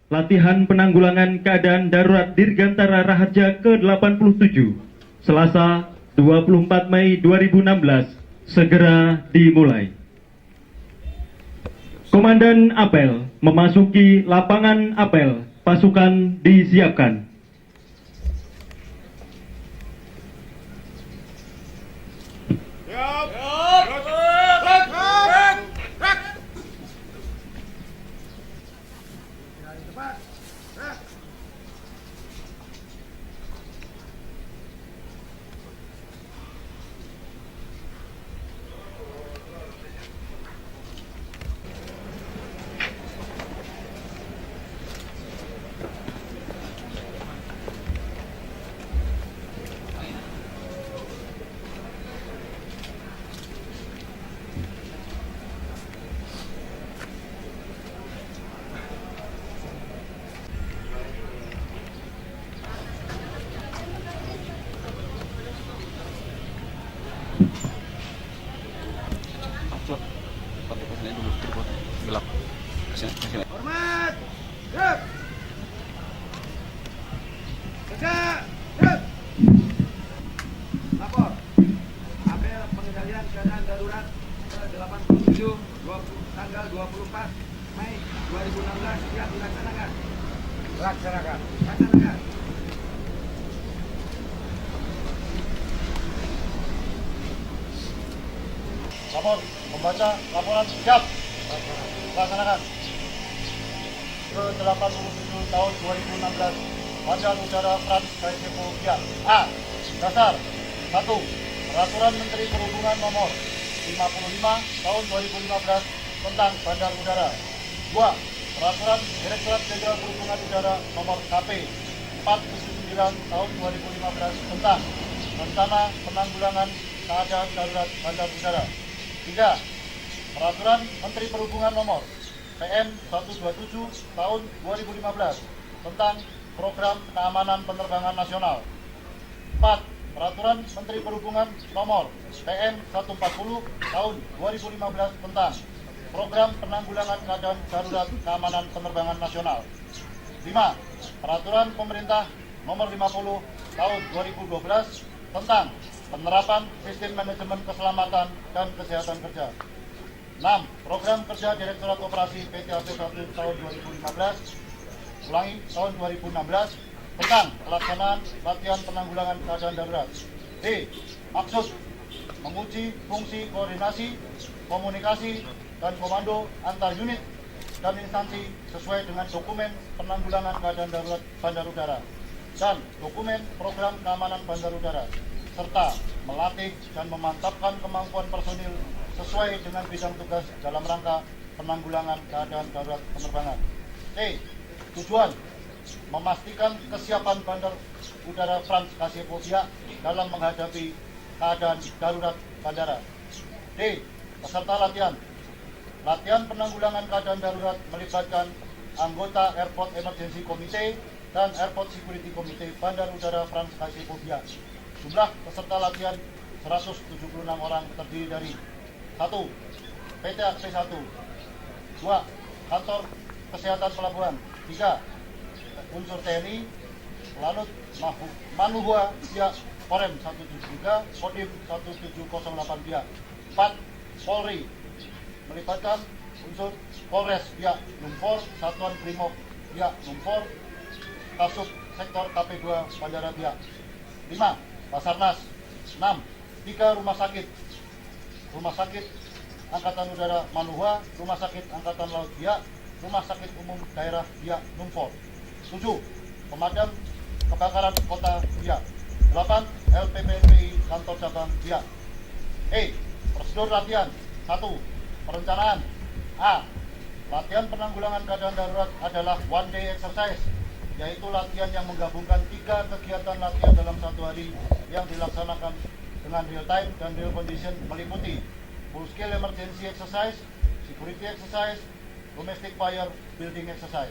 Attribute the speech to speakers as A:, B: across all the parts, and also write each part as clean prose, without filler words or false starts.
A: Latihan penanggulangan keadaan darurat Dirgantara Raharja ke-87, Selasa 24 Mei 2016, segera dimulai. Komandan apel memasuki lapangan apel, pasukan disiapkan.
B: Hormat! Gerak! Kerja! Gerak! Lapor. Apel pengendalian keadaan darurat ke-87 tanggal 24 Mei 2016 siap dilaksanakan. Laksanakan.
C: Lapor, membaca laporan siap. Laksanakan. Ke-87 tahun 2016 Badan Udara Frans Kaisiepovia. A. Dasar 1. Peraturan Menteri Perhubungan Nomor 55 tahun 2015 tentang Bandar Udara. 2. Peraturan Direktorat Jenderal Perhubungan Udara Nomor KP 49 tahun 2015 tentang rencana penanggulangan keadaan darurat bandar udara. 3. Peraturan Menteri Perhubungan Nomor PM 127 tahun 2015 tentang Program Keamanan Penerbangan Nasional. 4. Peraturan Menteri Perhubungan Nomor PM 140 tahun 2015 tentang Program Penanggulangan Keadaan Darurat Keamanan Penerbangan Nasional. 5. Peraturan Pemerintah Nomor 50 tahun 2012 tentang penerapan sistem manajemen keselamatan dan kesehatan kerja. 6. Program kerja Direktorat Operasi PT AP1 tahun 2015, ulangi tahun 2016 tentang pelaksanaan latihan penanggulangan keadaan darurat. D. Maksud menguji fungsi koordinasi, komunikasi, dan komando antar unit dan instansi sesuai dengan dokumen penanggulangan keadaan darurat bandar udara dan dokumen program keamanan bandar udara, serta melatih dan memantapkan kemampuan personil sesuai dengan bidang tugas dalam rangka penanggulangan keadaan darurat penerbangan. C. Tujuan memastikan kesiapan bandar udara Frans Kaisiepovia dalam menghadapi keadaan darurat bandara. D. Peserta latihan. Latihan penanggulangan keadaan darurat melibatkan anggota Airport Emergency Committee dan Airport Security Committee Bandar Udara Frans Kaisiepovia. Jumlah peserta latihan 176 orang terdiri dari 1. PT AP1, 2. Kantor Kesehatan Pelabuhan, 3. unsur TNI, Lanut Manuhua via Korem 173, Kodim 1708 via 4. Polri melibatkan unsur Polres via Numfor, Satuan Brimob via Numfor, Kasub Sektor KP2 Bandara via 5. Basarnas. 6. 3 rumah sakit Angkatan Udara Manuhua, Rumah Sakit Angkatan Laut via Rumah Sakit Umum Daerah via Numfor. 7. Pemadam Kebakaran Kota via 8. LPPNPI Kantor Cabang via. E. Prosedur latihan. 1. Perencanaan. A. Latihan penanggulangan keadaan darurat adalah one day exercise, yaitu latihan yang menggabungkan 3 kegiatan latihan dalam satu hari yang dilaksanakan dengan real time dan real condition, meliputi full scale emergency exercise, security exercise, domestic fire building exercise.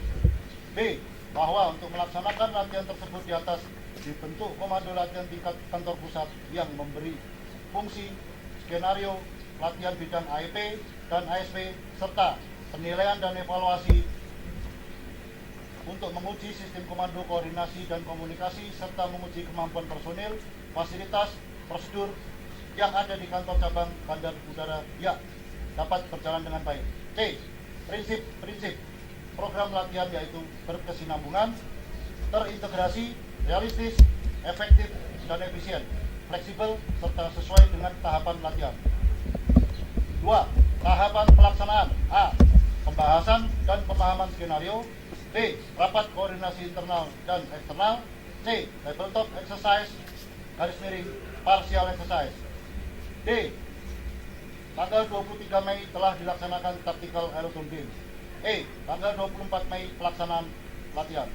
C: B. Bahwa untuk melaksanakan latihan tersebut di atas dibentuk komando latihan tingkat kantor pusat yang memberi fungsi skenario latihan bidang AEP dan ASP serta penilaian dan evaluasi untuk menguji sistem komando, koordinasi, dan komunikasi, serta menguji kemampuan personil, fasilitas, prosedur yang ada di kantor cabang Bandar Udara Biak dapat berjalan dengan baik. C. Prinsip-prinsip program latihan yaitu berkesinambungan, terintegrasi, realistis, efektif, dan efisien, fleksibel, serta sesuai dengan tahapan latihan. 2. Tahapan pelaksanaan. A. Pembahasan dan pemahaman skenario. B. Rapat koordinasi internal dan eksternal. C. Tabletop exercise, _partial exercise. D. Tanggal 23 Mei telah dilaksanakan Tactical Aerodrome Games. E. Tanggal 24 Mei pelaksanaan latihan.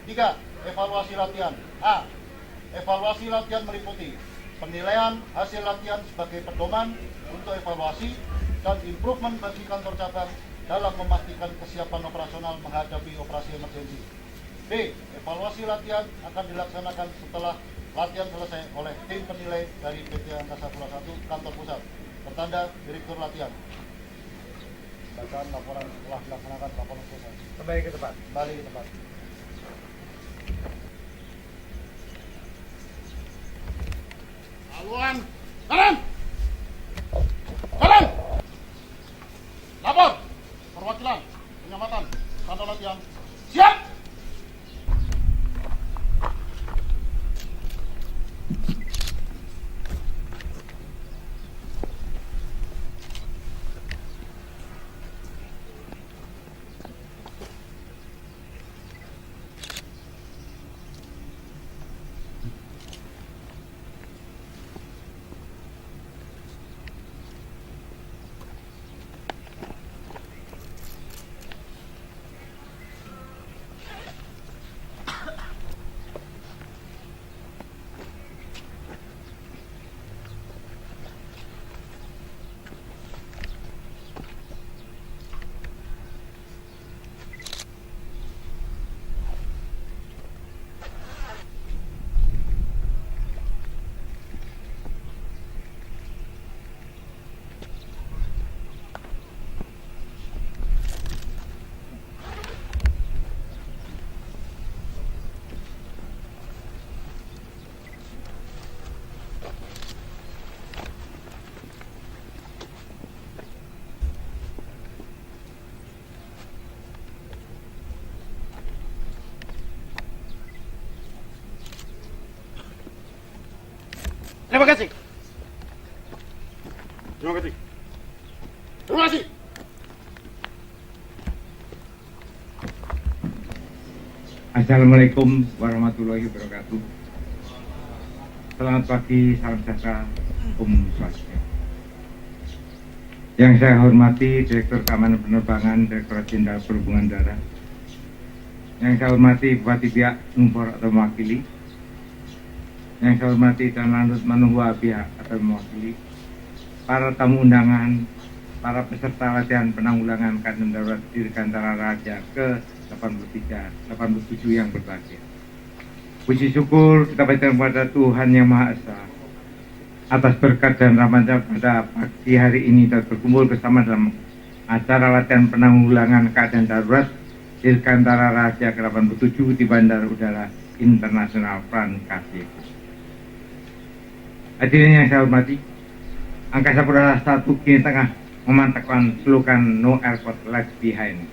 C: 3. Evaluasi latihan. A. Evaluasi latihan meliputi penilaian hasil latihan sebagai pedoman untuk evaluasi dan improvement bagi kantor cabang dalam memastikan kesiapan operasional menghadapi operasi emergensi. B. Evaluasi latihan akan dilaksanakan setelah latihan selesai oleh tim penilai dari PT Angkasa Pura I Kantor Pusat. Bertanda Direktur Latihan. Bacaan laporan telah dilaksanakan, laporan selesai.
B: Kembali ke tempat.
C: Kembali ke tempat. Haluan kanan. Kanan. Lapor. Perwakilan penyelamatan kantor latihan. Siap. Terima kasih. Terima kasih. Terima kasih.
D: Assalamualaikum warahmatullahi wabarakatuh. Selamat pagi, salam sejahtera, Om Swastiastu. Yang saya hormati Direktur Keamanan Penerbangan, Direktorat Jenderal Perhubungan Darat. Yang saya hormati Bupati Biak Numpor atau mewakili. Yang saya hormati dan Lanut Manuhua Biak atau mewakili. Para tamu undangan, para peserta latihan penanggulangan keadaan darurat Dirgantara Raja ke-83, 87 yang berbahagia. Puji syukur kita berikan kepada Tuhan Yang Maha Esa atas berkat dan rahmatnya pada pagi hari ini kita berkumpul bersama dalam acara latihan penanggulangan keadaan darurat Dirgantara Raja ke-87 di Bandara Udara Internasional Pran KC. Hadirin yang saya hormati, Angkasa Pura I kini tengah memantapkan slogan No Airport Left Behind,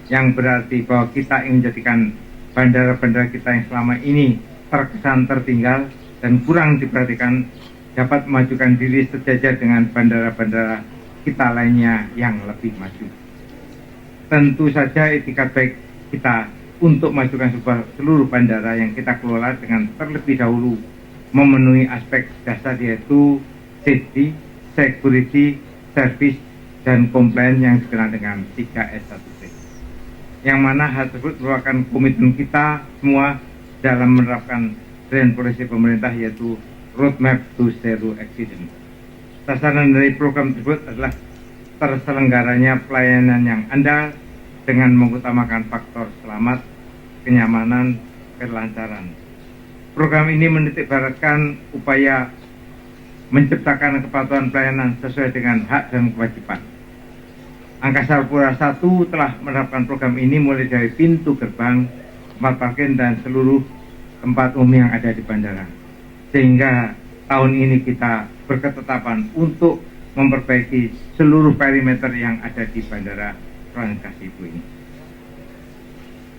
D: yang berarti bahwa kita ingin menjadikan bandara-bandara kita yang selama ini terkesan tertinggal dan kurang diperhatikan dapat memajukan diri sejajar dengan bandara-bandara kita lainnya yang lebih maju. Tentu saja etikat baik kita untuk memajukan seluruh bandara yang kita kelola dengan terlebih dahulu memenuhi aspek dasar yaitu safety, security, service, dan compliance yang dikenal dengan 3S1C. Yang mana hal tersebut merupakan komitmen kita semua dalam menerapkan grand policy pemerintah yaitu Roadmap to Zero Accident. Sasaran dari program tersebut adalah terselenggaranya pelayanan yang andal dengan mengutamakan faktor selamat, kenyamanan, kelancaran. Program ini menitikberatkan upaya menciptakan kepatuhan pelayanan sesuai dengan hak dan kewajiban. Angkasa Pura I telah menerapkan program ini mulai dari pintu gerbang, tempat parkir, dan seluruh tempat umum yang ada di bandara. Sehingga tahun ini kita berketetapan untuk memperbaiki seluruh perimeter yang ada di Bandara Rangkasibu ini.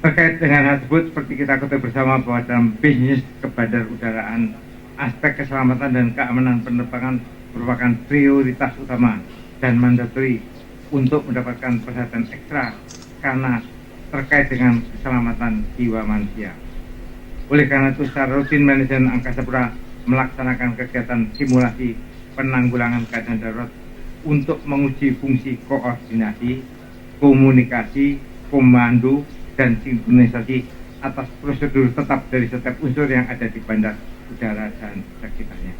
D: Terkait dengan hal tersebut, seperti kita ketahui bersama bahwa dalam bisnis kebandarudaraan, aspek keselamatan dan keamanan penerbangan merupakan prioritas utama dan mandatori untuk mendapatkan perhatian ekstra karena terkait dengan keselamatan jiwa manusia. Oleh karena itu, secara rutin manajemen Angkasa Pura melaksanakan kegiatan simulasi penanggulangan keadaan darurat untuk menguji fungsi koordinasi, komunikasi, komando, dan sinkronisasi atas prosedur tetap dari setiap unsur yang ada di bandar udara dan sekitarnya.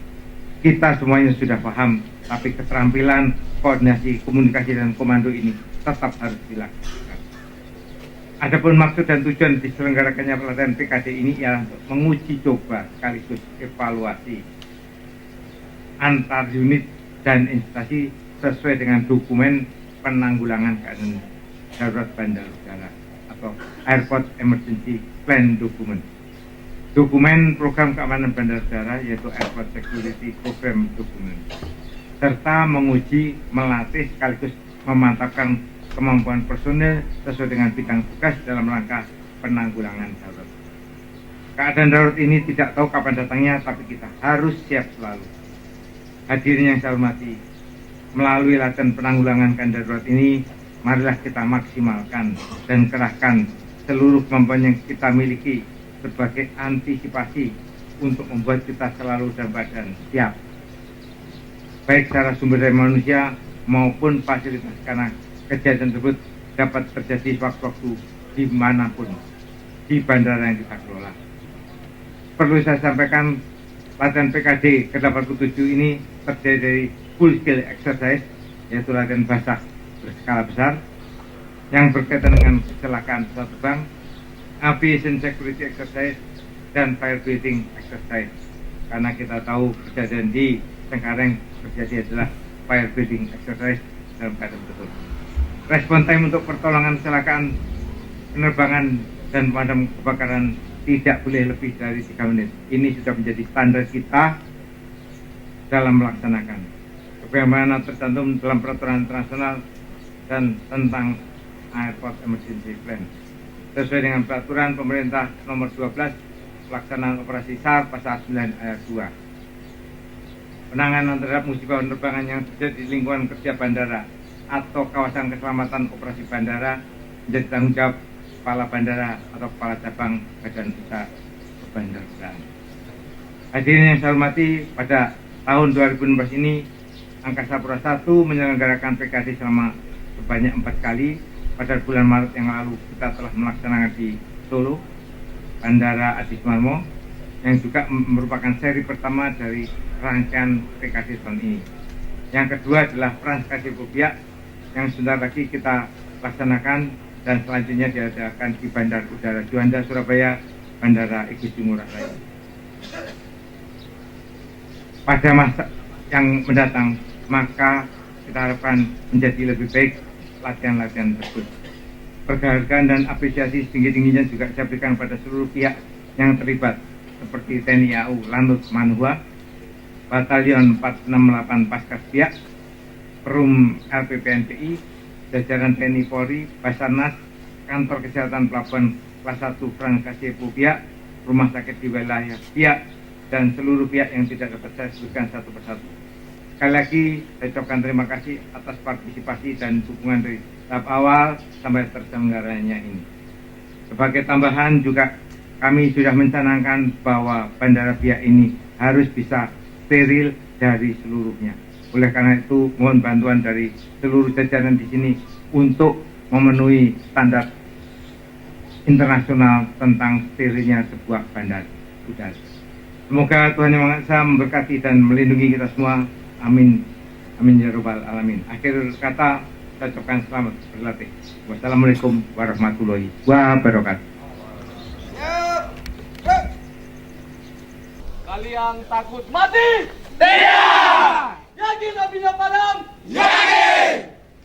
D: Kita semuanya sudah paham, tapi keterampilan koordinasi, komunikasi, dan komando ini tetap harus dilakukan. Adapun maksud dan tujuan diselenggarakannya pelatihan PKD ini ialah untuk menguji coba sekaligus evaluasi antar unit dan instansi sesuai dengan dokumen penanggulangan keadaan darurat bandar udara atau Airport Emergency Plan Document. Dokumen program keamanan bandar udara yaitu Airport Security Program Document, serta menguji, melatih sekaligus memantapkan kemampuan personil sesuai dengan bidang tugas dalam rangka penanggulangan darurat. Keadaan darurat ini tidak tahu kapan datangnya, tapi kita harus siap selalu. Hadirin yang saya hormati, melalui latihan penanggulangan keadaan darurat ini, marilah kita maksimalkan dan kerahkan seluruh kemampuan yang kita miliki sebagai antisipasi untuk membuat kita selalu dalam keadaan siap, baik secara sumber daya manusia maupun fasilitas, karena kejadian tersebut dapat terjadi sewaktu-waktu dimanapun di bandara yang kita kelola. Perlu saya sampaikan, latihan PKD ke-87 ini terdiri dari full scale exercise, yaitu latihan basah berskala besar yang berkaitan dengan kecelakaan pesawat terbang, aviation security exercise, dan firefighting exercise. Karena kita tahu kejadian di Cengkareng terjadi adalah firefighting exercise dalam keadaan tersebut. Respon time untuk pertolongan kecelakaan penerbangan dan pemadam kebakaran tidak boleh lebih dari 3 menit. Ini sudah menjadi standar kita dalam melaksanakan sebagaimana tercantum dalam peraturan internasional dan tentang Airport Emergency Plan. Sesuai dengan peraturan pemerintah nomor 12 pelaksanaan operasi SAR pasal 9 ayat 2. Penanganan terhadap musibah penerbangan yang terjadi di lingkungan kerja bandara atau kawasan keselamatan operasi bandara menjadi tanggung jawab kepala bandara atau kepala cabang badan usaha kebandaraan. Hadirin yang saya hormati, pada tahun 2016 ini Angkasa Pura I menyelenggarakan PKD selama sebanyak 4 kali. Pada bulan Maret yang lalu kita telah melaksanakan di Solo, Bandara Adi Sumarmo, yang juga merupakan seri pertama dari rangkaian PKD tahun ini. Yang kedua adalah Rangkasibu Biak yang sebentar lagi kita laksanakan, dan selanjutnya diadakan di Bandar Udara Juanda Surabaya, Bandara Igusti Ngurah Rai. Pada masa yang mendatang, maka kita harapkan menjadi lebih baik latihan-latihan tersebut. Penghargaan dan apresiasi setinggi-tingginya juga saya berikan pada seluruh pihak yang terlibat, seperti TNI AU Lanut Manhua, Batalion 468 Paskas Biak, Perum LPPNPI, jajaran TNI Polri, Basarnas, Kantor Kesehatan Pelabuhan Kelas 1 Rangkasibu Biak, Rumah Sakit di wilayah Biak, dan seluruh pihak yang tidak dapat saya sebutkan satu persatu. Sekali lagi saya ucapkan terima kasih atas partisipasi dan dukungan dari tahap awal sampai terselenggaranya ini. Sebagai tambahan juga kami sudah mencanangkan bahwa Bandara Biak ini harus bisa steril dari seluruhnya. Oleh karena itu mohon bantuan dari seluruh jajaran di sini untuk memenuhi standar internasional tentang sterilnya sebuah bandar udara. Semoga Tuhan Yang Maha Esa memberkati dan melindungi kita semua. Amin. Amin ya rabbal alamin. Akhir kata saya ucapkan selamat berlatih. Wassalamualaikum warahmatullahi wabarakatuh.
B: Kalian takut mati? Tidak. Yakin apinya padam? Yakin.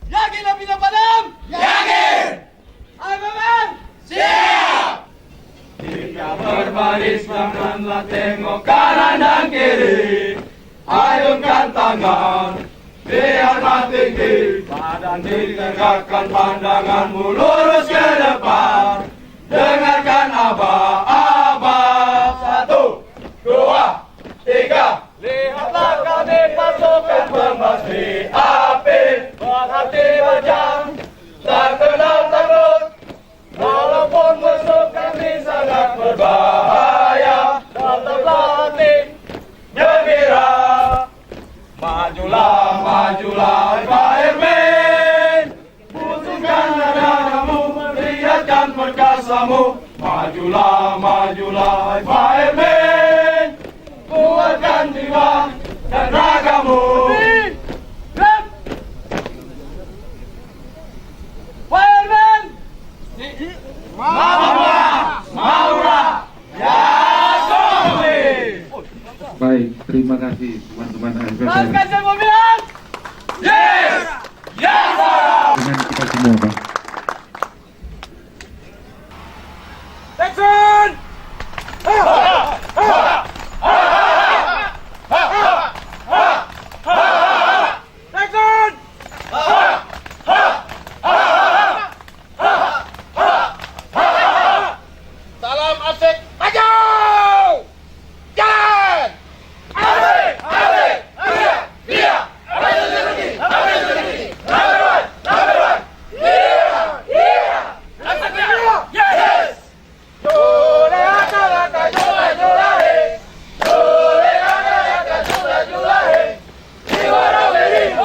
B: Yakin na pinapadam? Yakin! Armaman! Siap! Jika berbaris janganlah tengok kanan dan kiri. Ayunkan tangan, lihatlah tinggi. Badan ditegakkan, pandanganmu lurus ke depan. Dengarkan abah. 1, 2, 3. Lihatlah kami pasukan pembasmi api. Berhati tajam, tak kenal takut. Walaupun musuh kami sangat berbahaya, tetaplah hati gembira. Majulah, Pak Erwin. Putuskan dadamu, perlihatkan perkasamu. Majulah, Pak Erwin. Kuatkan jiwa dan ragamu. Pak Erwin. Maura. Ya, Sofi.
A: Baik, terima kasih teman-teman ASP.
B: Kasih pemilihan. Yes. Yes.
A: Dengan kita semua, Pak.
B: Action. Action. Salam asik. Maju. Jalan. Asik. Dia. Number one. Yeah. Yes. Jule aka jula. Jiwara wiri.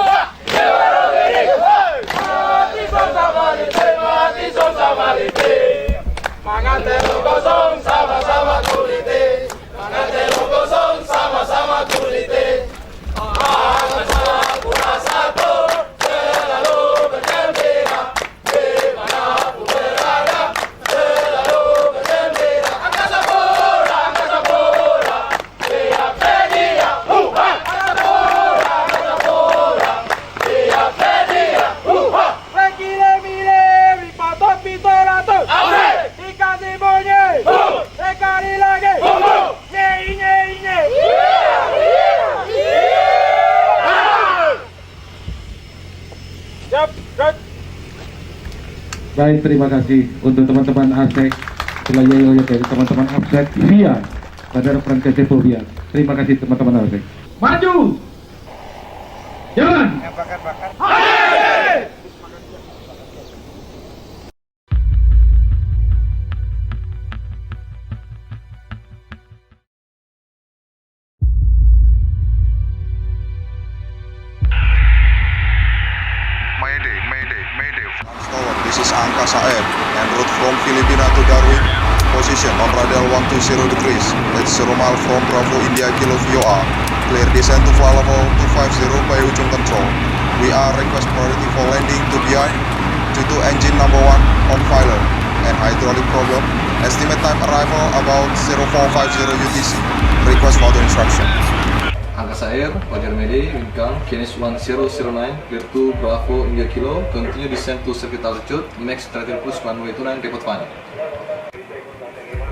B: Mati sama lite. Mangan telo kosong sama-sama kulite. Sama-sama kulite. Angkasa Pura satu selalu bergembira. Dimanapun berada selalu bergembira. Angkasa Pura. Siap sedia. Angkasa Pura. Siap sedia. Mile, patok pitorato. Ikan sibonye. Sekali lagi. Nye. Siap, good.
A: Baik, terima kasih untuk teman-teman ASEK wilayah dari teman-teman ASEK via Bandara Francesco Povia. Terima kasih teman-teman ASEK. Maju. Jalan.
E: Mayday. Tower, this is Angkasa Air, en route from Filipina to Darwin. Position on radial 120 degrees. That's 0 mile from Bravo India Kilo VOA. Clear descent to flight level 250 by ujung control. We are request priority for landing to behind due to engine number 1 on failure and hydraulic problem. Estimate time arrival about 0450 UTC. Request further instruction.
F: Angkasa Air, Roger Mayday, wind calm, KNS 1009, clear to Bravo India Kilo, continue descent to circuit altitude, max 30 plus runway 29, report final.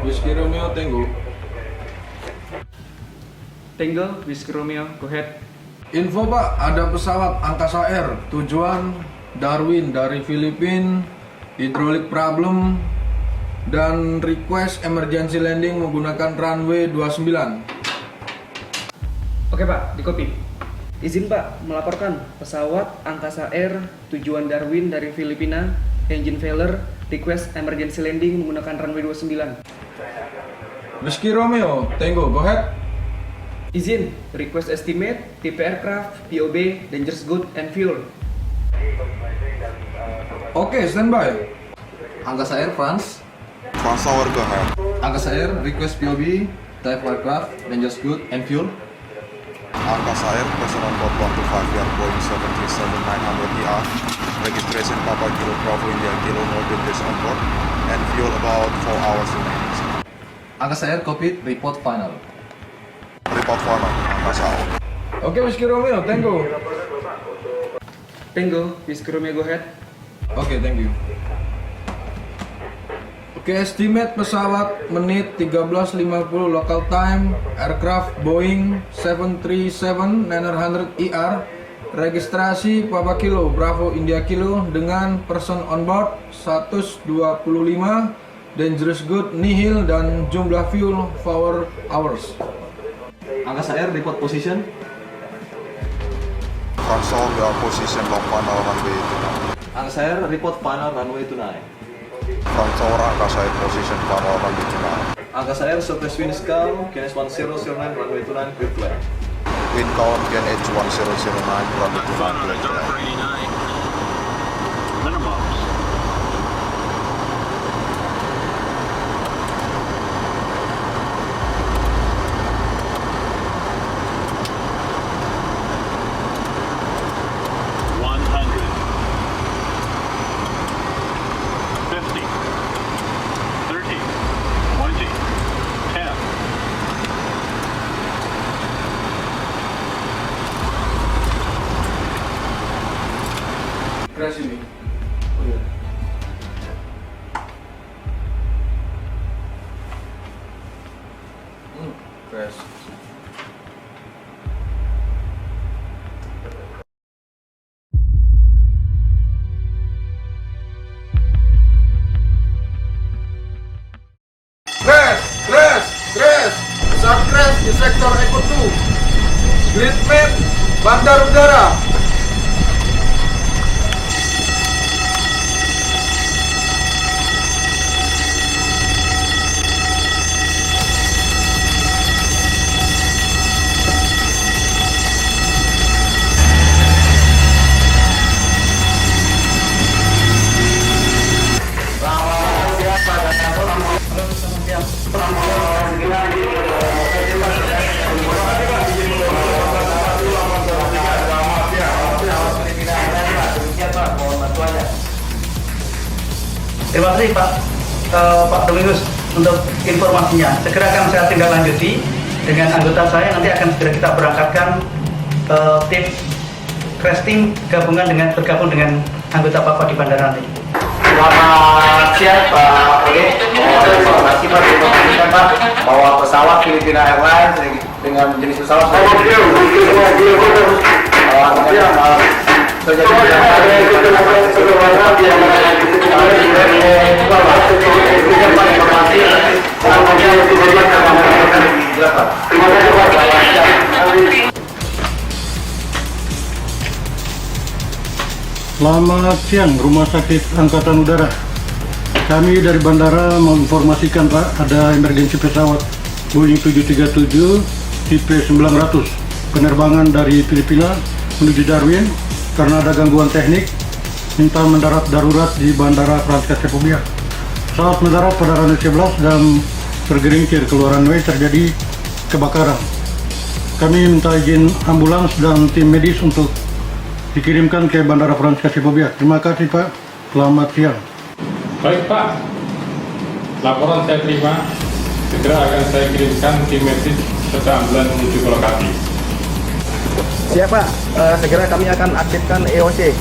G: Whiskey Romeo Tango.
H: Tango, Whiskey Romeo, go ahead.
G: Info Pak, ada pesawat Angkasa Air tujuan Darwin dari Filipina, hydraulic problem dan request emergency landing menggunakan runway 29.
H: Oke Pak, di copy. Izin Pak, melaporkan pesawat Angkasa Air tujuan Darwin dari Filipina, engine failure, request emergency landing menggunakan runway 29.
G: Whiskey Romeo Tango, go ahead.
H: Izin, request estimate, tipe aircraft, POB, dangerous goods, and fuel.
G: Oke, standby.
F: Angkasa Air France,
E: France Tower, go ahead.
F: Angkasa Air request POB, type aircraft, dangerous goods, and fuel.
E: Angkasa Air, person on board 125 yard Boeing 737-900ER. Registration Papa Kilo Bravo India Kilo, no dangers on board. And fuel about 4 hours remaining.
F: Angkasa Air copied, report final.
E: Report final, Angkasa Air.
G: Oke, Whiskey Romeo Tango.
H: Tango, please crew may go ahead.
G: Oke, thank you. Oke, estimate pesawat menit 13.50 local time, aircraft Boeing 737-900ER, registrasi Papa Kilo Bravo India Kilo dengan person on board 125, dangerous good nihil dan jumlah fuel 4 hours.
F: Angkasa Air report position.
E: Transol, we are position long final runway tonight.
F: Angkasa Air report final runway tonight.
E: Transol, Angkasa Air position final runway tonight.
F: Angkasa Air surface wind calm, KNS 1009 runway 29 clear flight.
E: Wind count KNH 1009 runway tonight clear flight.
G: Crash ini. Crash. Crash! Pesawat crash di sektor Eko 2. Grid map Bandar Udara.
I: Terima kasih Pak Dominus untuk informasinya. Segera akan saya tindak lanjuti dengan anggota saya, nanti akan segera kita berangkatkan tim crash team bergabung dengan anggota Papa di bandara nanti.
J: Selamat siang Pak Oke. Terima kasih Pak diinformasikan Pak bahwa pesawat Filipina Airlines dengan jenis pesawat
K: Selamat siang, Rumah Sakit Angkatan Udara. Kami dari bandara menginformasikan Pak, ada emergensi pesawat Boeing 737 tipe 900 penerbangan dari Filipina menuju Darwin karena ada gangguan teknik, minta mendarat darurat di Bandara Franz Casablanca. Pesawat mendarat pada runway 11 dan tergelincir keluar runway, terjadi kebakaran. Kami minta izin ambulans dan tim medis untuk dikirimkan ke Bandara Franz Casablanca. Terima kasih Pak, selamat siang.
L: Baik Pak, laporan saya terima. Segera akan saya kirimkan tim medis serta ambulans menuju ke lokasi.
J: Siap Pak, segera kami akan aktifkan EOC.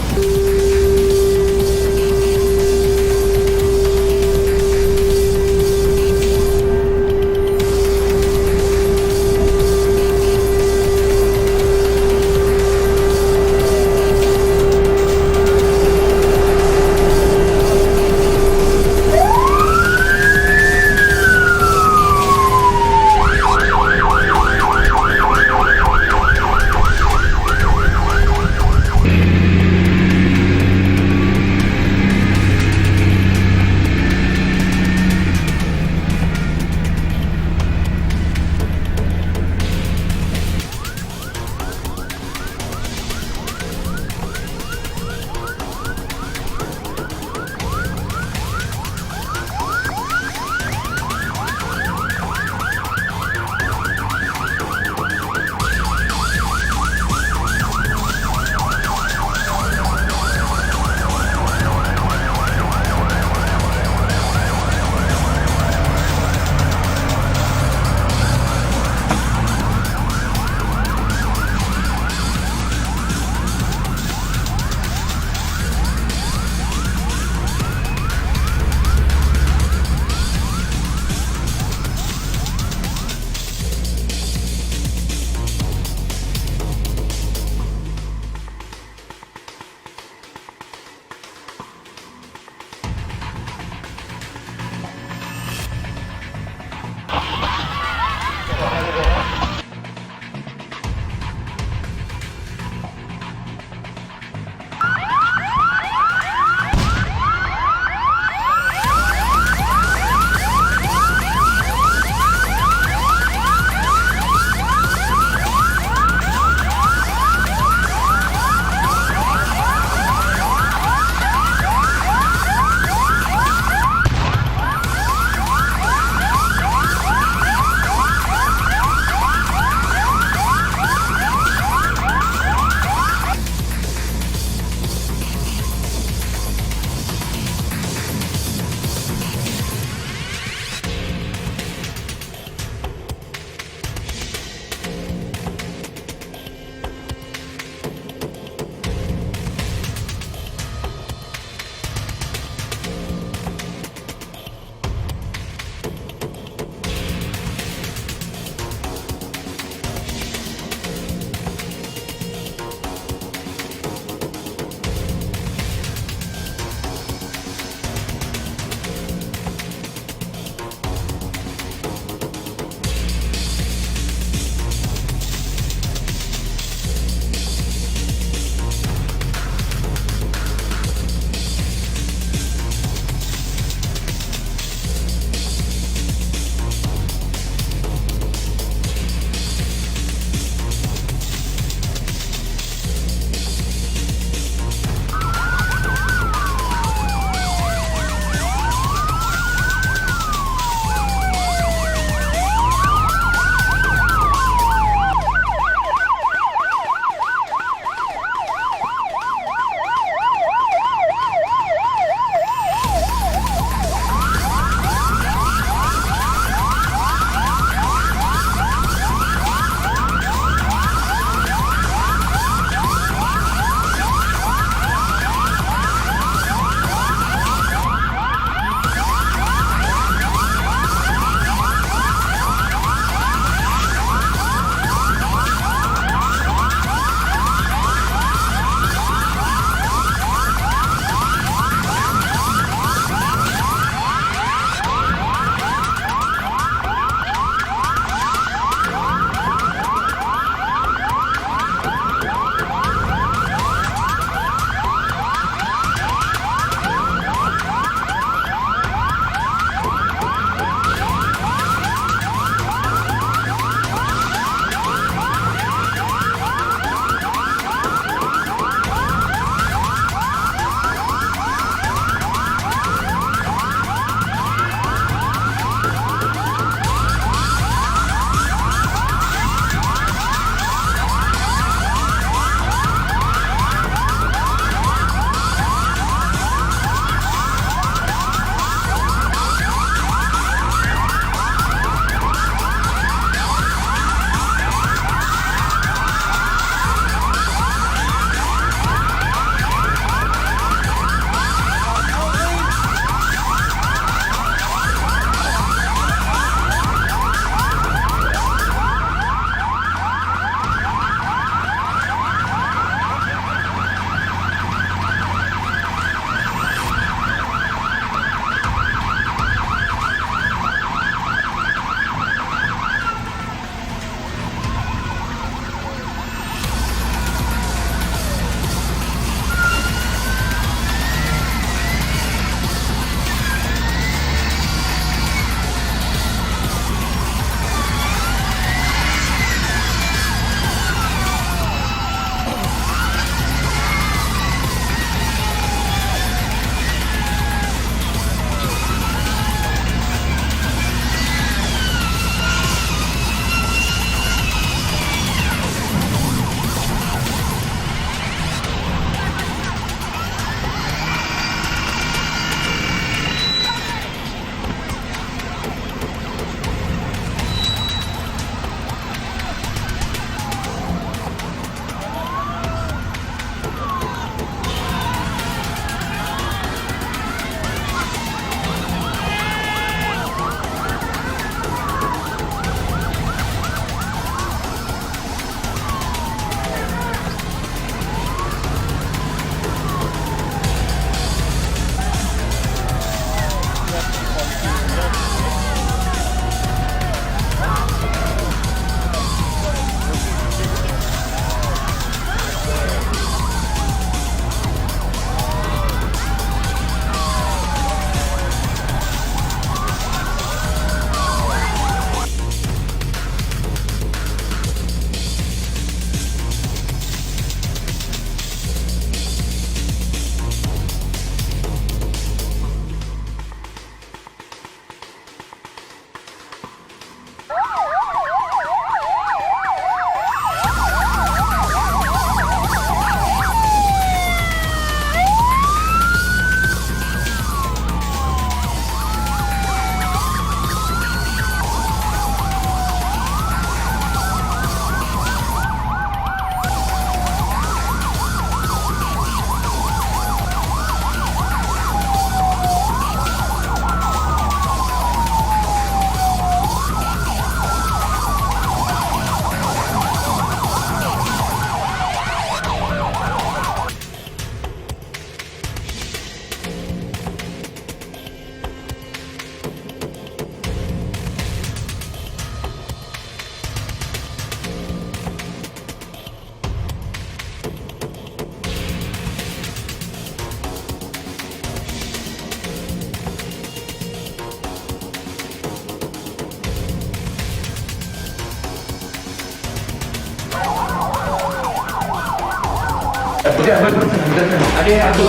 I: Ada aku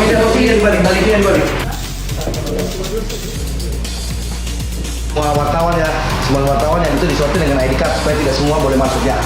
I: balik.
J: Semua wartawan yang itu disortir dengan ID card supaya tidak semua boleh masuk ya.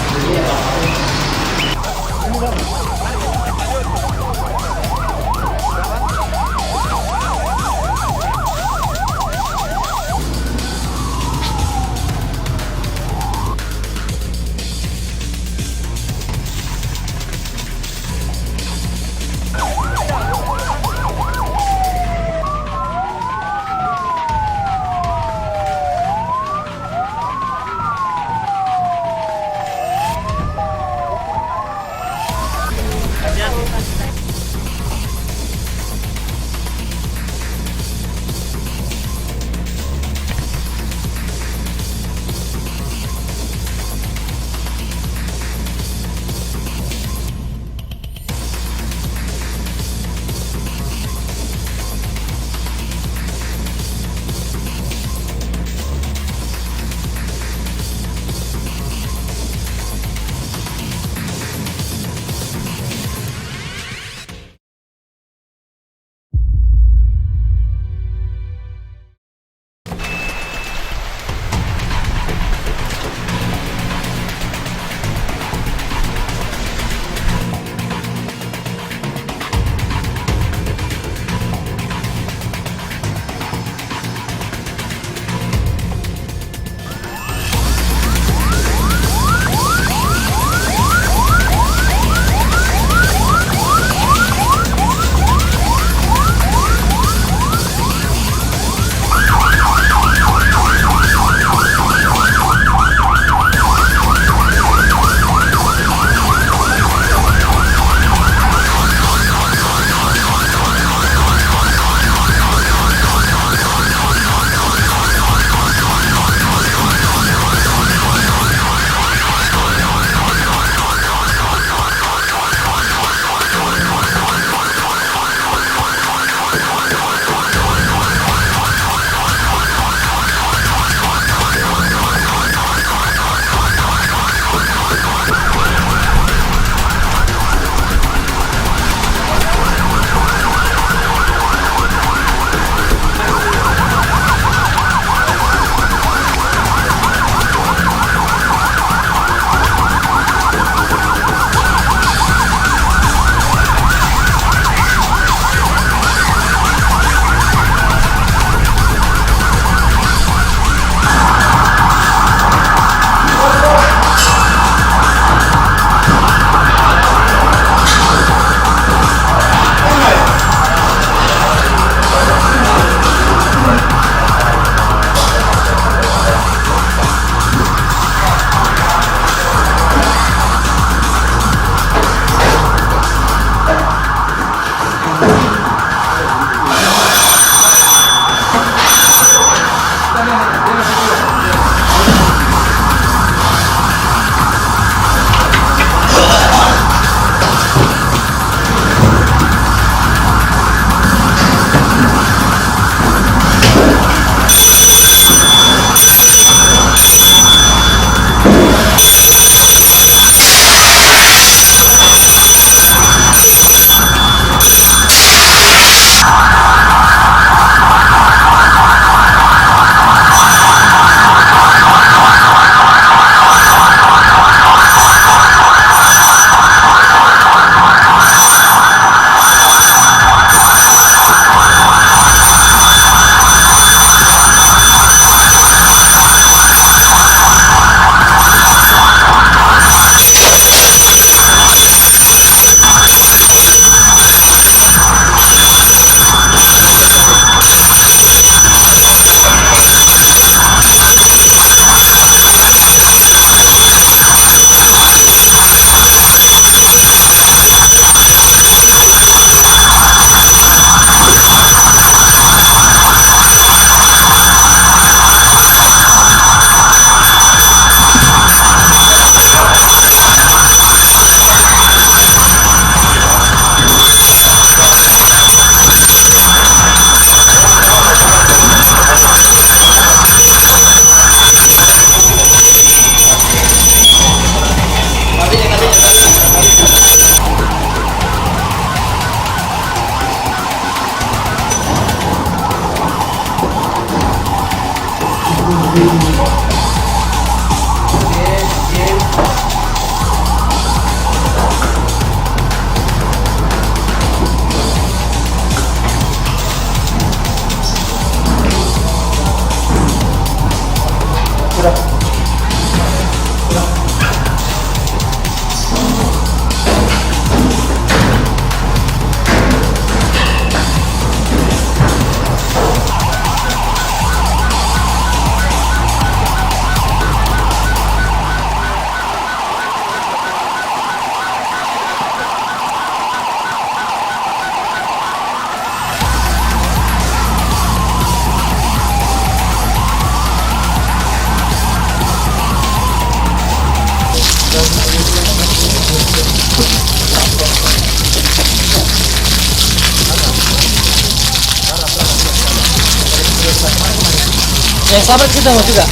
I: Yang selamat kita mau juga.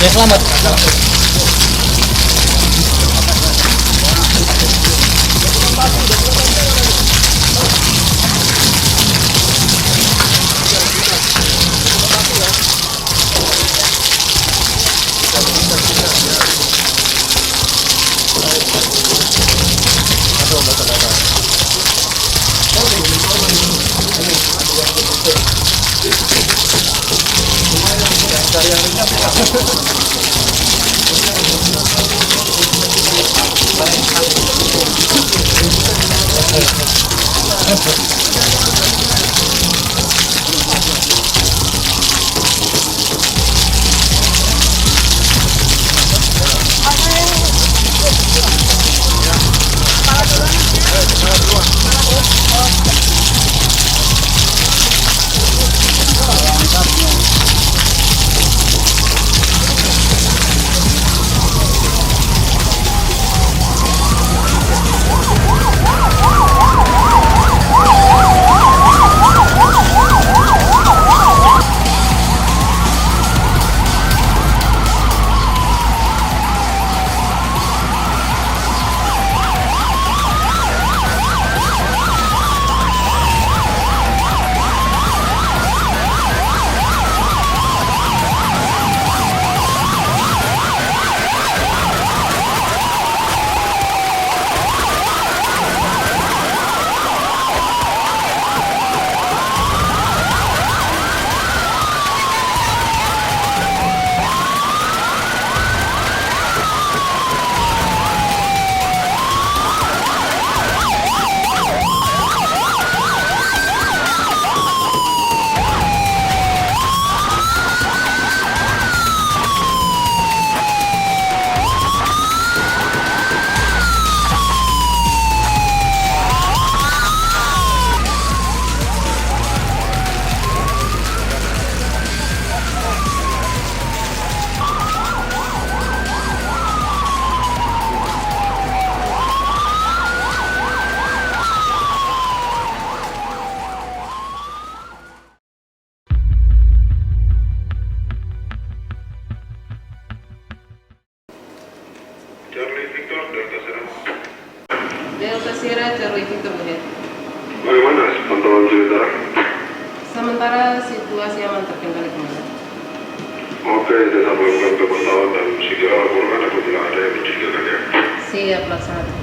I: Yang selamat.
M: Delta Sierra Charlie Victor Budiat.
N: Bagaimana pantauan sementara?
M: Sementara situasi aman terkendali kemarin.
N: Oke, tetap melakukan pemantauan dan segera laporkan apabila ada yang mencurigakan ya.
M: Siap laksanakan.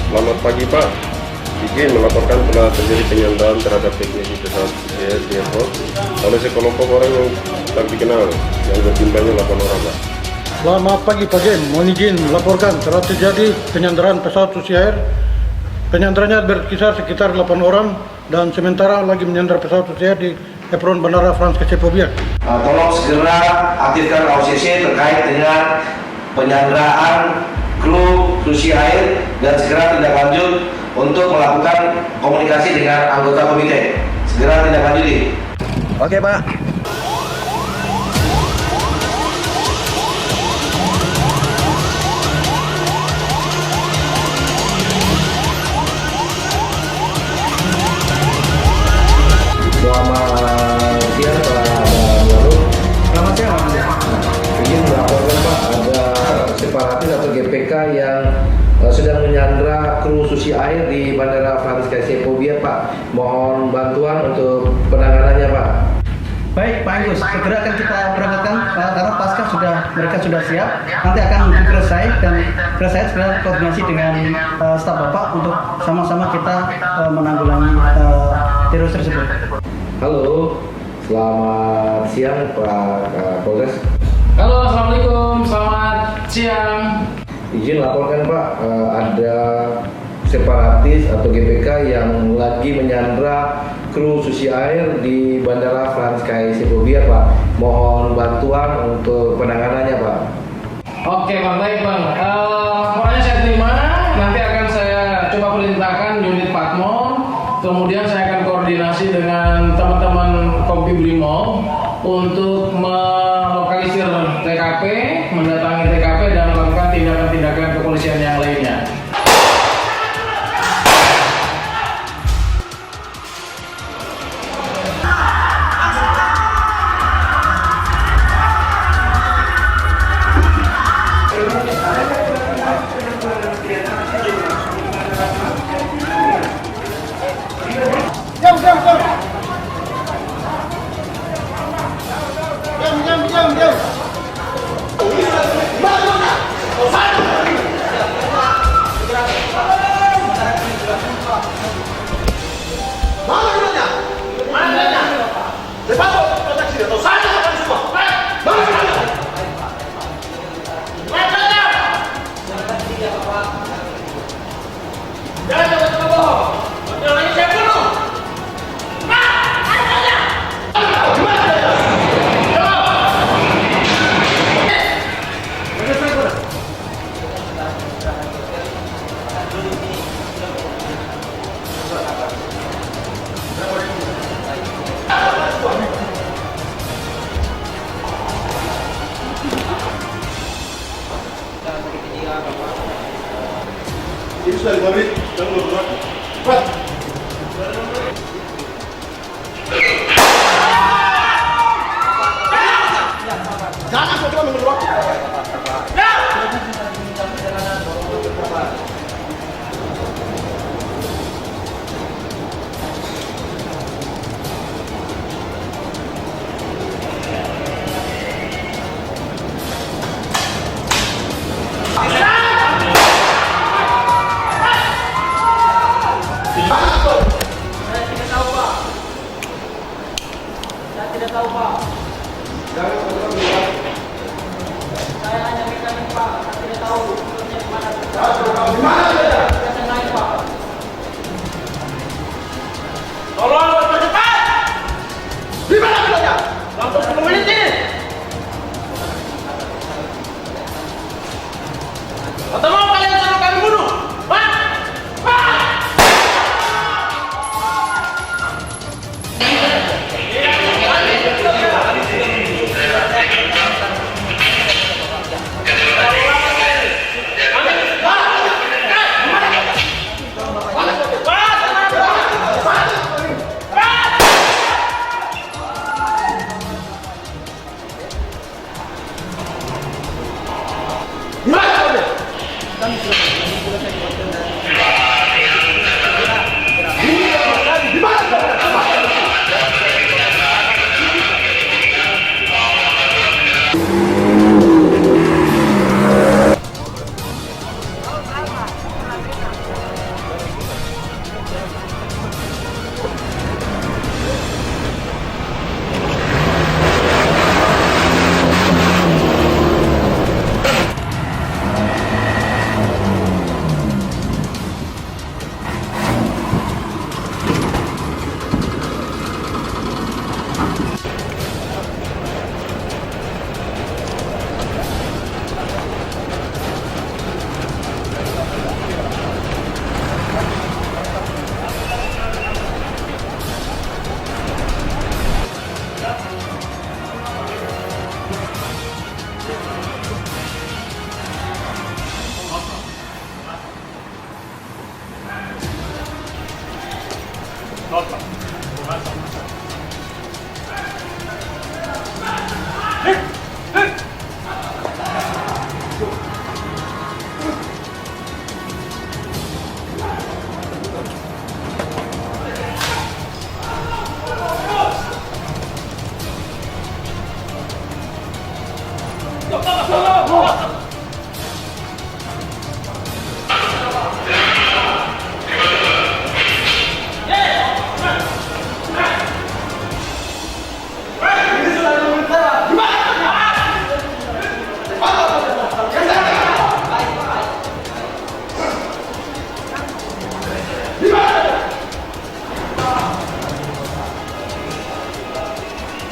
N: Selamat pagi Pak. Izin melaporkan telah terjadi penyanderaan terhadap teknisi pesawat di airport oleh sekelompok orang yang tak dikenal yang berjumlahnya 8 orang Pak.
K: Selamat pagi Pak Jem, mohon izin melaporkan telah terjadi penyanderaan pesawat Susi Air. Penyanderanya berkisar sekitar 8 orang dan sementara lagi menyandar pesawat Susi Air di apron Bandara Frans Kasepobiak.
J: Tolong segera aktifkan OCC terkait dengan penyanderaan kru Susi Air dan segera tindak lanjut untuk melakukan komunikasi dengan anggota komite. Segera tindak lanjuti.
I: Oke Pak.
J: Selamat siang Pak Baru.
I: Selamat siang.
J: Izin melaporkan Pak, ada separatis atau GPK penanganannya Pak?
I: Baik Pak Agus, segera akan kita berangkatkan karena pasca mereka sudah siap. Nanti akan menuju dan saya segera koordinasi dengan staf Bapak untuk sama-sama kita menanggulangi teroris tersebut.
J: Halo, selamat siang Pak Kapolres.
O: Halo, assalamualaikum, selamat siang.
J: Izin laporkan Pak, ada separatis atau GPK yang lagi menyandra kru Susi Air di Bandara Frans KSI Bobiar Pak. Mohon bantuan untuk penanganannya Pak.
O: Oke Bang, baik Bang. Laporannya saya terima, nanti akan saya coba perintahkan unit Patmo, kemudian saya akan koordinasi dengan teman-teman Kompi Brimob untuk melokalisir TKP, mendatangi TKP dan melakukan tindakan-tindakan kepolisian yang lainnya.
C: Ini sudah 5 menit, jangan bergerak. Cepat. Jangan coba menunggu waktu.
B: Tolong percepat. Di mana bilangnya? Langsung 10 menit ini. Atau mau kalian suruh kami bunuh?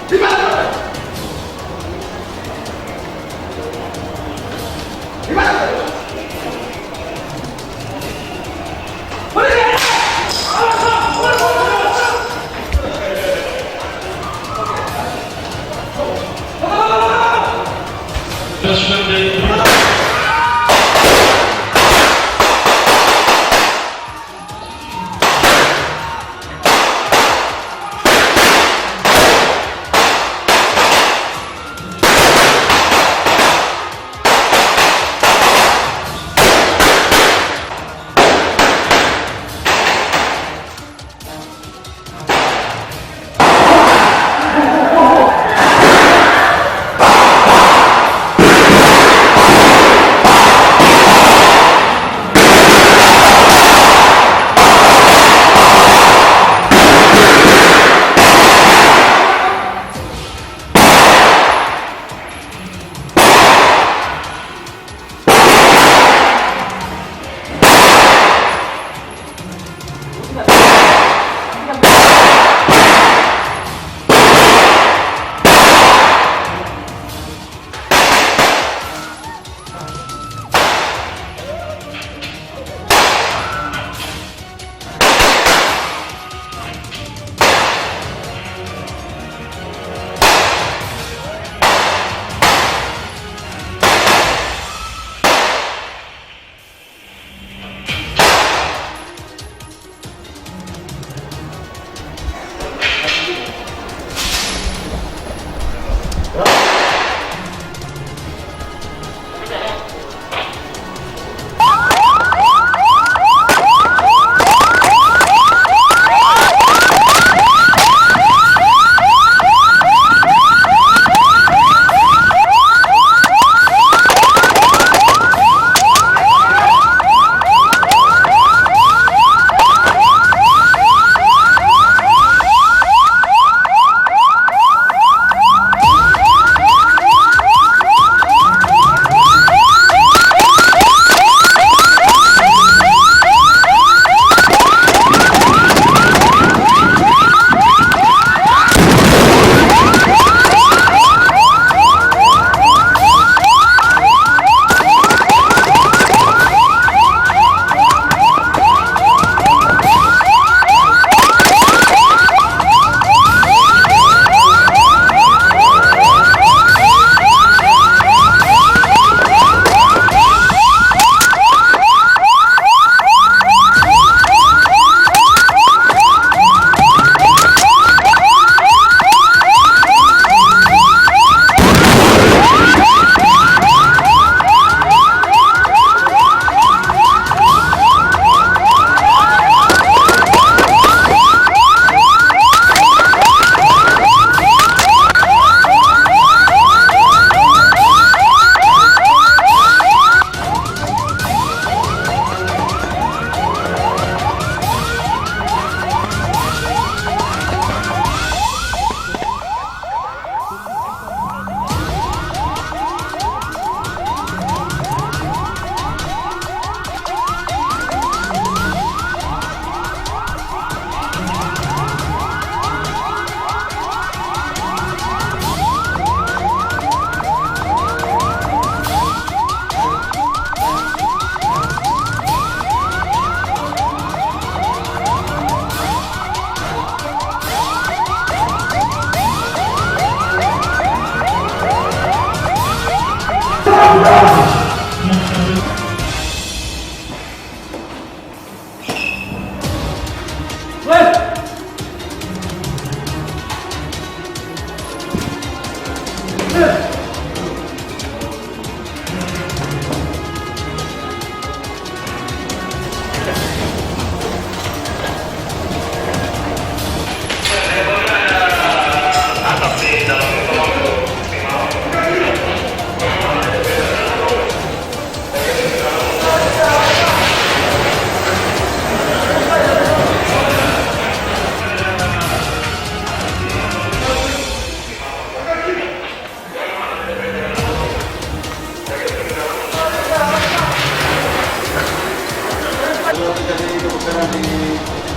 B: Di mana berada? Di mana berada?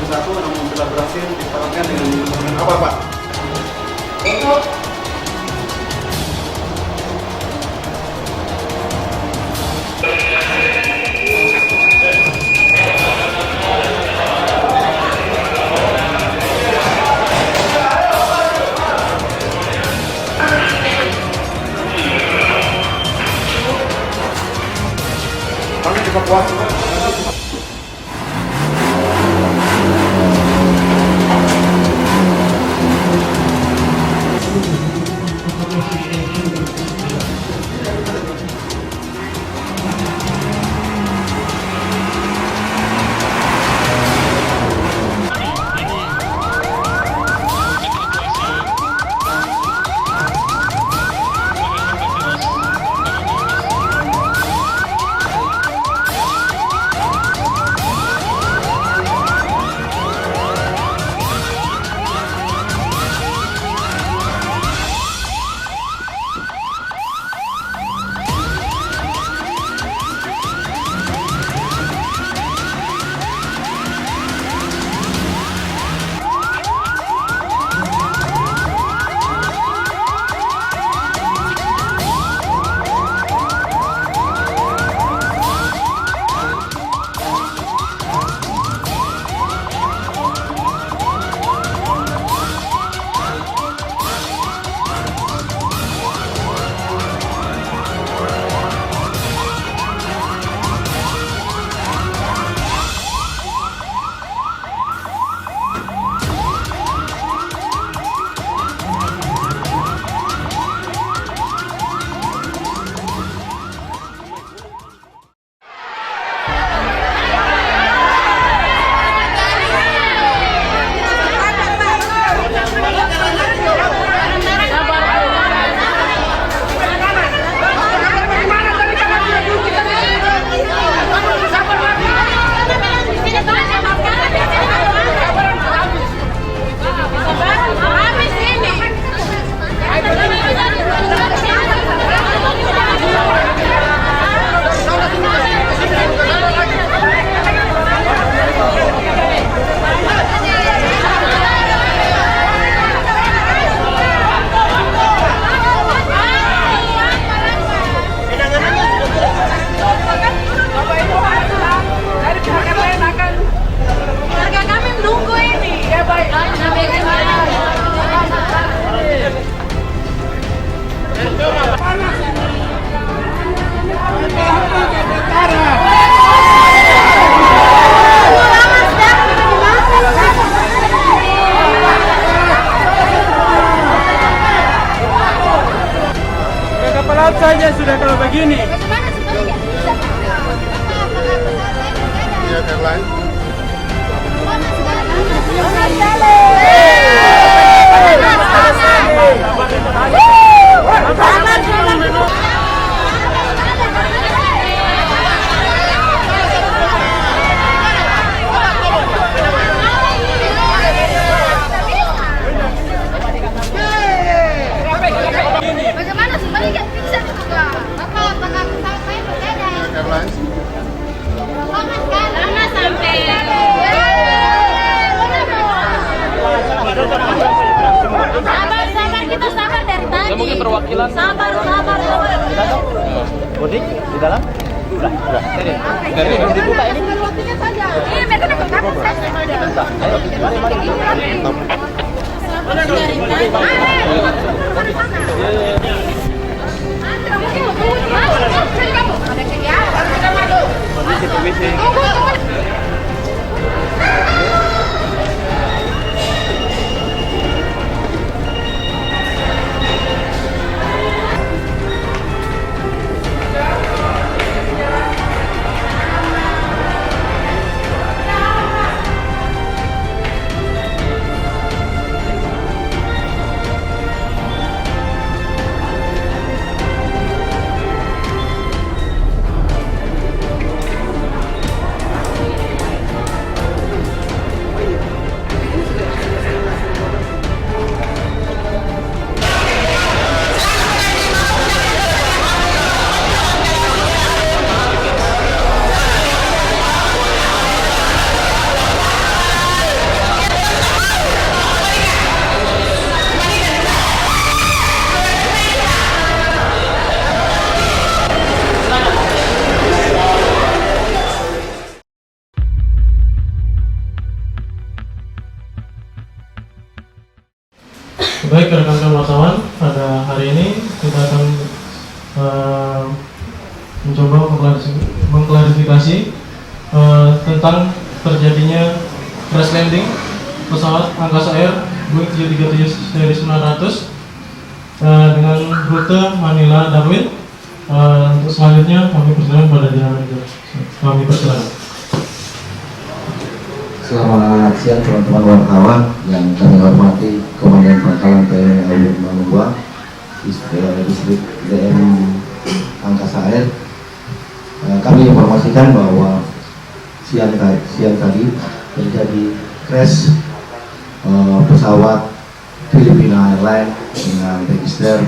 C: di 1 namun telah berhasil dipadamkan dengan apa Pak?
B: Laut saja sudah kalau begini.
P: Bagaimana sebenarnya nggak bisa juga? Apakah pesawat saya berbeda?
C: Airlines.
P: Karena sampai sabar kita sabar dari tadi.
B: Mungkin perwakilan.
P: Sabar.
B: Boarding di dalam? Udah. Dari dibuka ini.
P: Perwakilan saja. Iya, mereka nak kamu saja.
Q: Baik rekan-rekan wartawan, pada hari ini kita akan mencoba mengklarifikasi klarifikasi tentang terjadinya crash landing pesawat Angkasa Air Boeing 737 seri 900 dengan rute Manila Darwin. Untuk selanjutnya kami persilakan pada General Manager. Kami persilakan.
R: Selamat siang teman-teman wartawan yang kami hormati, Komandan Pangkalan TNI Aulun Manungwa, Distrik DM Angkasa Air. Kami informasikan bahwa siang tadi terjadi crash pesawat Filipina Airlines dengan register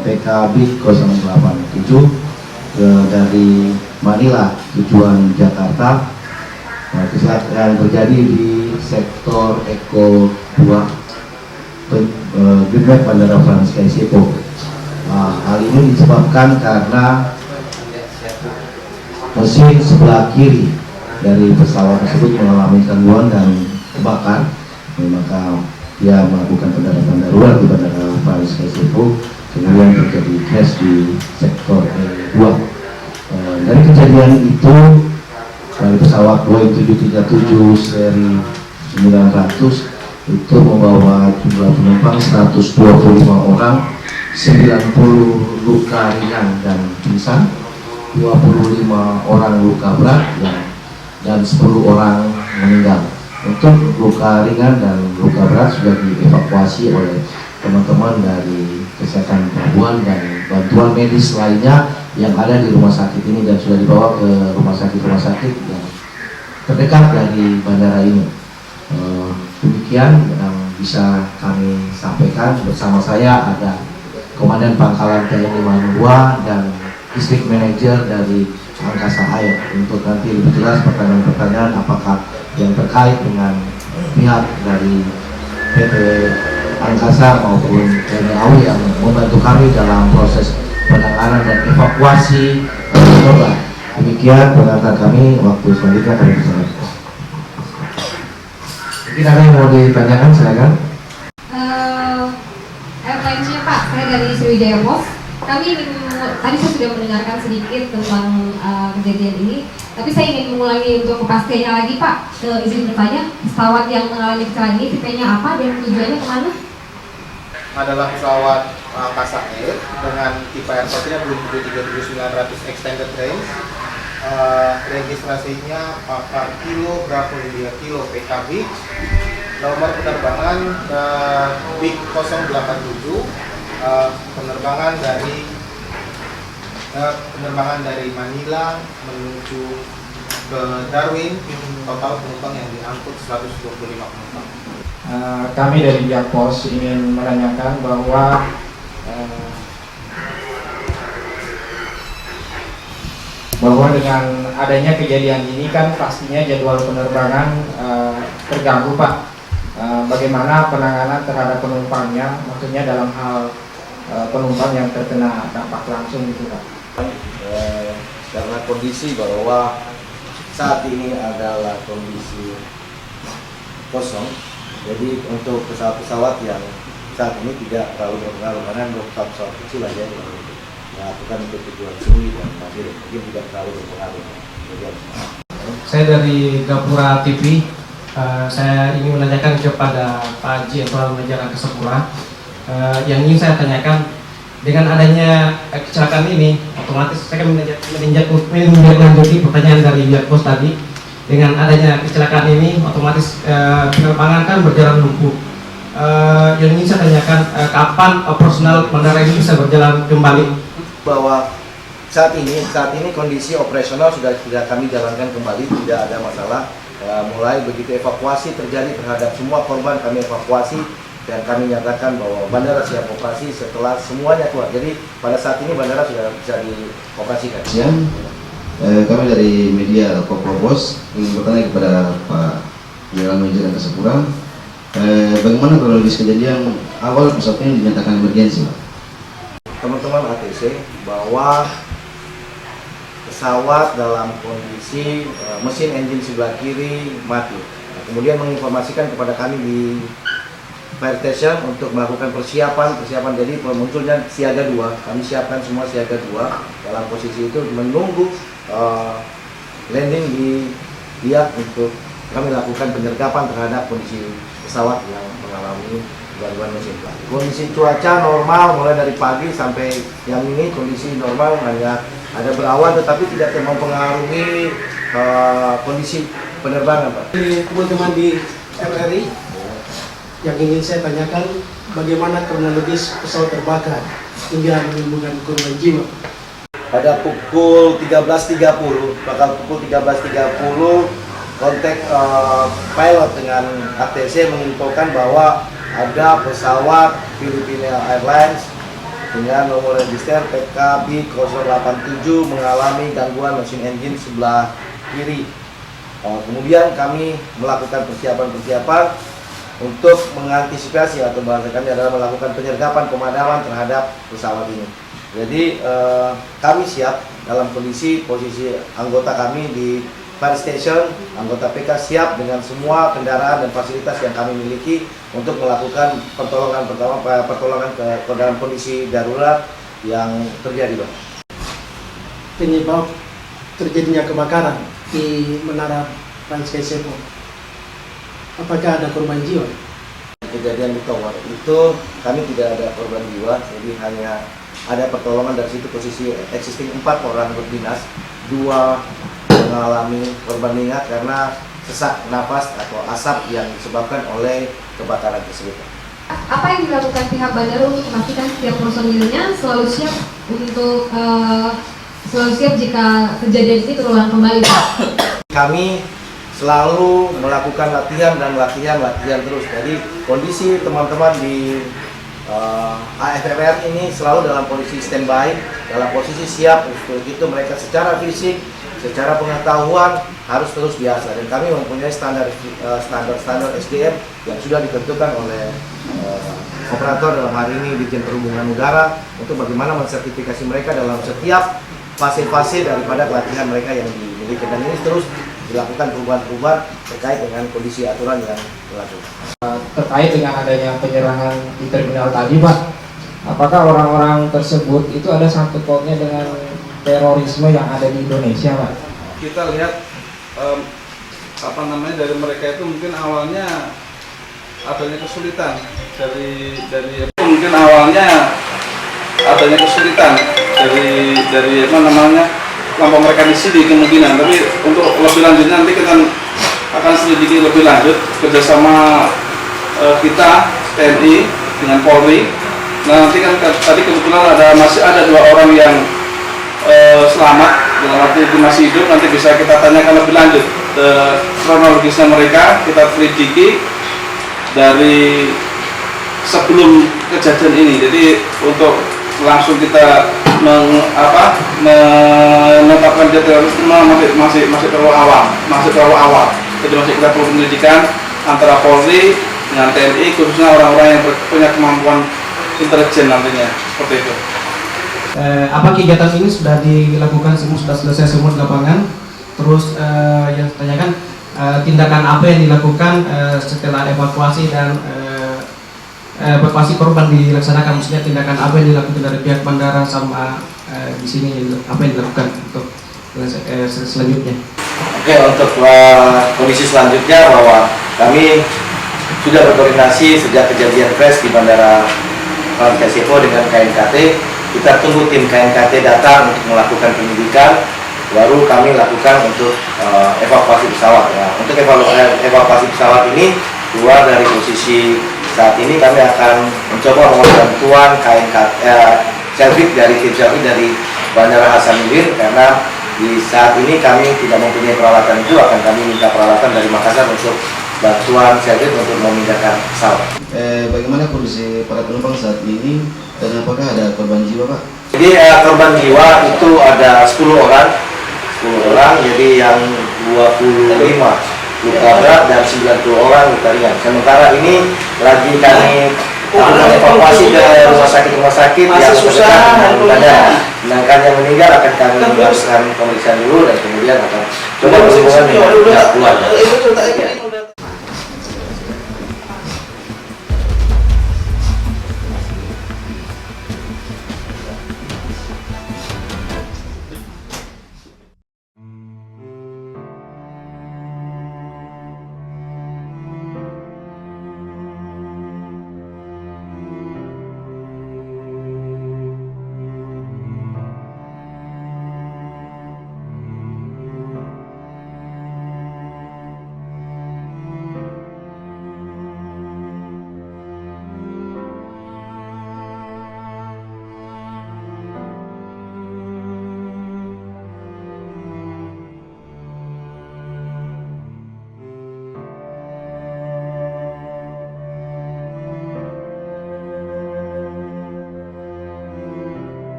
R: PKB 087 dari Manila tujuan Jakarta. Kecelakaan terjadi di sektor Eko 2 Gedung Bandara Frans Kaisiepo. Hal ini disebabkan karena mesin sebelah kiri dari pesawat tersebut mengalami gangguan dan terbakar. Maka dia melakukan pendaratan darurat di Bandara Frans Kaisiepo, kemudian terjadi crash di sektor E2. Dari kejadian itu, dari pesawat Boeing 737 seri 900 itu membawa jumlah penumpang 125 orang, 90 luka ringan dan pingsan, 25 orang luka berat dan 10 orang meninggal. Untuk luka ringan dan luka berat sudah dievakuasi oleh teman-teman dari kesehatan pelabuhan dan bantuan medis lainnya yang ada di rumah sakit ini dan sudah dibawa ke rumah sakit yang terdekat dari bandara ini. Demikian yang bisa kami sampaikan. Bersama saya ada Komandan Pangkalan TNI Manungwa dan Distrik Manager dari Angkasa Air. Untuk nanti lebih jelas pertanyaan-pertanyaan apakah yang terkait dengan pihak dari PT Angkasa maupun TNI AU yang membantu kami dalam proses penanganan dan evakuasi korban. Demikian pengantar kami. Waktu selanjutnya kami persilakan. Mungkin ada yang mau ditanyakan, silakan.
P: Airlines-nya Pak, saya dari Sriwijaya Pos. Tadi saya sudah mendengarkan sedikit tentang kejadian ini, tapi saya ingin mengulangi untuk kepastiannya lagi Pak. Izin bertanya, pesawat yang mengalami kecelakaan ini tipenya apa dan tujuannya kemana?
C: Adalah pesawat Angkasa Air dengan tipe aircraftnya Boeing 737-900 extended range. Registrasinya Papa Kilo Bravo India Kilo PKB. Nomor penerbangan BIG 087. Penerbangan dari Manila menuju ke Darwin. Total penumpang yang diangkut 125 penumpang.
O: Kami dari pihak pos ingin menanyakan bahwa dengan adanya kejadian ini kan pastinya jadwal penerbangan terganggu Pak. Bagaimana penanganan terhadap penumpangnya, maksudnya dalam hal penumpang yang terkena dampak langsung gitu Pak?
R: Karena kondisi bahwa saat ini adalah kondisi kosong. Jadi untuk pesawat-pesawat yang saat ini tidak terlalu berpengaruh karena untuk pesawat kecil aja yang melakukan untuk tujuan sendiri dan masih mungkin tidak terlalu berpengaruh.
S: Saya dari Gapura TV. Saya ingin menanyakan kepada Pak Jenderal Major Angkasa Pura. Yang ingin saya tanyakan, dengan adanya kecelakaan ini, otomatis saya akan menindaklanjuti pertanyaan dari pihak pos tadi. Dengan adanya kecelakaan ini, otomatis penerbangan kan berjalan lumpuh. Yang ingin saya tanyakan, kapan operasional bandara ini bisa berjalan kembali?
R: Bahwa saat ini kondisi operasional sudah kami jalankan kembali, tidak ada masalah. Mulai begitu evakuasi terjadi terhadap semua korban, kami evakuasi dan kami nyatakan bahwa bandara siap operasi setelah semuanya keluar. Jadi pada saat ini bandara sudah bisa dioperasikan.
T: Kami dari media Kopropos ingin bertanya kepada Pak General Manager Angkasa Pura, bagaimana kronologis kejadian awal pesawat ini dinyatakan emergensi, Pak?
R: Teman-teman ATC bahwa pesawat dalam kondisi mesin engine sebelah kiri mati. Kemudian menginformasikan kepada kami di Fire Station untuk melakukan persiapan. Jadi munculnya siaga 2. Kami siapkan semua siaga 2 dalam posisi itu menunggu landing di Biak untuk kami lakukan penyergapan terhadap kondisi pesawat yang mengalami gangguan mesin. Kondisi cuaca normal mulai dari pagi sampai yang ini kondisi normal, hanya ada berawan tetapi tidak mempengaruhi kondisi penerbangan, Pak.
U: Teman-teman di RRI, yang ingin saya tanyakan bagaimana kronologis pesawat terbakar hingga menimbulkan korban jiwa.
R: Pada pukul 13.30, bakal pukul 13.30, kontak pilot dengan ATC menginfokan bahwa ada pesawat Filipina Airlines dengan nomor register PKB 087 mengalami gangguan mesin engine sebelah kiri. Kemudian kami melakukan persiapan untuk mengantisipasi atau bahasa kami adalah melakukan penyergapan pemadaman terhadap pesawat ini. Jadi kami siap dalam posisi anggota kami di fire station, anggota PK siap dengan semua kendaraan dan fasilitas yang kami miliki untuk melakukan pertolongan ke dalam kondisi darurat yang terjadi, Pak.
U: Penyebab terjadinya kebakaran di Menara Francis Sepo, apakah ada korban jiwa?
R: Kejadian di tower itu kami tidak ada korban jiwa, jadi hanya ada pertolongan dari situ. Posisi existing 4 orang berdinas, 2 mengalami korban ringan karena sesak napas atau asap yang disebabkan oleh kebakaran tersebut.
P: Apa yang dilakukan pihak bandara untuk memastikan setiap personilnya selalu siap jika kejadian ini terulang kembali, Pak? Kami
R: Selalu melakukan latihan terus. Jadi kondisi teman-teman di AFRR ini selalu dalam posisi standby, dalam posisi siap. Untuk itu mereka secara fisik, secara pengetahuan harus terus biasa. Dan kami mempunyai standar SDM yang sudah ditentukan oleh operator, dalam hari ini Ditjen Perhubungan Udara, untuk bagaimana mensertifikasi mereka dalam setiap fase-fase daripada pelatihan mereka yang dimiliki. Dan ini terus dilakukan perubahan-perubahan terkait dengan kondisi aturan yang berlaku.
V: Terkait dengan adanya penyerangan di terminal tadi, Pak, apakah orang-orang tersebut itu ada sangkut pautnya dengan terorisme yang ada di Indonesia, Pak?
W: Kita lihat dari mereka itu mungkin awalnya adanya kesulitan dari kelompok mereka di sini kemungkinan, tapi untuk lebih lanjutnya nanti kita akan selidiki lebih lanjut kerjasama kita TNI dengan Polri. Nah, nanti kan tadi kebetulan masih ada 2 orang yang selamat, dalam arti masih hidup. Nanti bisa kita tanyakan lebih lanjut kronologisnya mereka, kita selidiki dari sebelum kejadian ini. Jadi untuk langsung kita menetapkan dia terorisme masih terlalu awal. Jadi masih kita perlu penyelidikan antara Polri dengan TNI, khususnya orang-orang yang punya kemampuan intelijen nantinya, seperti itu.
S: Apa kegiatan ini sudah dilakukan, sudah selesai semua di lapangan? Terus yang ditanyakan tindakan apa yang dilakukan setelah evakuasi dan evakuasi korban dilaksanakan, maksudnya tindakan apa yang dilakukan dari pihak bandara sama di sini, apa yang dilakukan untuk selanjutnya?
R: Oke, untuk kondisi selanjutnya bahwa kami sudah berkoordinasi sejak kejadian crash di Bandara Francis Sepo dengan KNKT. Kita tunggu tim KNKT datang untuk melakukan penyidikan, baru kami lakukan untuk evakuasi pesawat. Nah, untuk evakuasi pesawat ini keluar dari posisi saat ini kami akan mencoba mohon bantuan Selvit dari tim Selvit dari Bandara Hasanuddin, karena di saat ini kami tidak mempunyai peralatan itu, akan kami minta peralatan dari Makassar untuk bantuan Selvit untuk memindahkan pesawat.
T: Bagaimana kondisi para penumpang saat ini dan apakah ada korban jiwa, Pak?
R: Jadi korban jiwa itu ada 10 orang, jadi yang 25 luka berat dan 90 orang luka ringan. Sementara ini lagi kami evakuasi ke rumah sakit yang terdekat dengan badan. Sedangkan yang meninggal akan kami lakukan pemeriksaan dulu dan kemudian akan coba berhubungan dengan pihak keluarga.